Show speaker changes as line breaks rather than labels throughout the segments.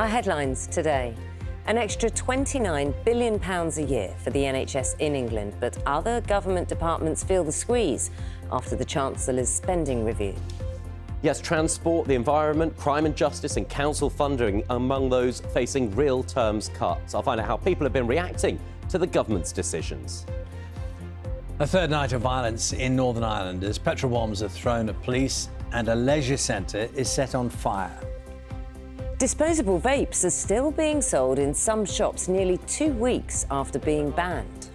Our headlines today. An extra £29 billion a year for the NHS in England, but other government departments feel the squeeze after the Chancellor's spending review.
Yes, transport, the environment, crime and justice and council funding among those facing real terms cuts. I'll find out how people have been reacting to the government's decisions.
A third night of violence in Northern Ireland as petrol bombs are thrown at police and a leisure centre is set on fire.
Disposable vapes are still being sold in some shops nearly 2 weeks after being banned.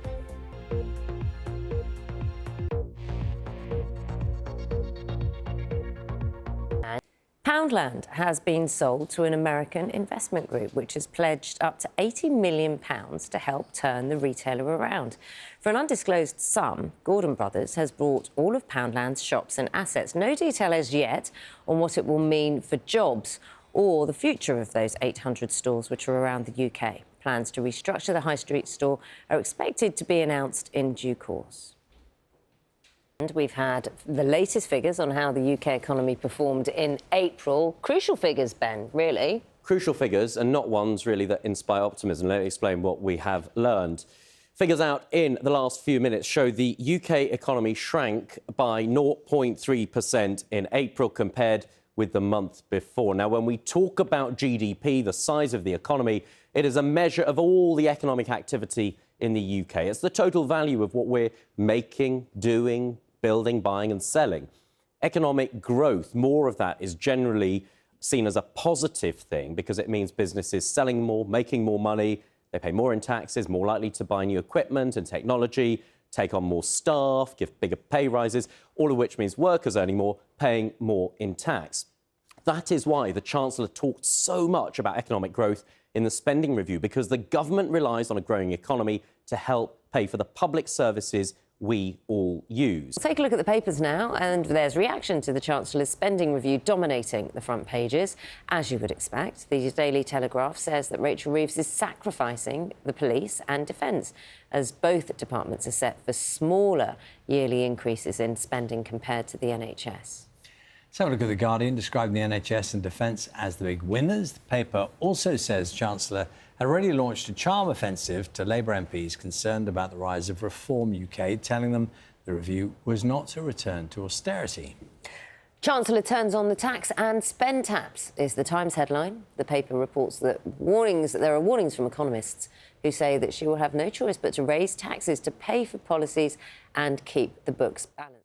Poundland has been sold to an American investment group which has pledged up to £80 million to help turn the retailer around. For an undisclosed sum, Gordon Brothers has bought all of Poundland's shops and assets. No detail as yet on what it will mean for jobs or the future of those 800 stores which are around the UK. Plans to restructure the high street store are expected to be announced in due course. And we've had the latest figures on how the UK economy performed in April. Crucial figures, Ben, really.
Crucial figures, and not ones, really, that inspire optimism. Let me explain what we have learned. Figures out in the last few minutes show the UK economy shrank by 0.3% in April compared with the month before. Now, when we talk about GDP, the size of the economy, it is a measure of all the economic activity in the UK. It's the total value of what we're making, doing, building, buying and selling. Economic growth, more of that is generally seen as a positive thing because it means businesses selling more, making more money, they pay more in taxes, more likely to buy new equipment and technology, take on more staff, give bigger pay rises, all of which means workers earning more, paying more in tax. That is why the Chancellor talked so much about economic growth in the spending review, because the government relies on a growing economy to help pay for the public services we all use.
Take a look at the papers now, and there's reaction to the Chancellor's spending review dominating the front pages. As you would expect, the Daily Telegraph says that Rachel Reeves is sacrificing the police and defence, as both departments are set for smaller yearly increases in spending compared to the NHS.
Let's have a look at The Guardian, describing the NHS and defence as the big winners. The paper also says Chancellor had already launched a charm offensive to Labour MPs concerned about the rise of Reform UK, telling them the review was not a return to austerity.
Chancellor turns on the tax and spend taps is the Times headline. The paper reports that there are warnings from economists who say that she will have no choice but to raise taxes to pay for policies and keep the books balanced.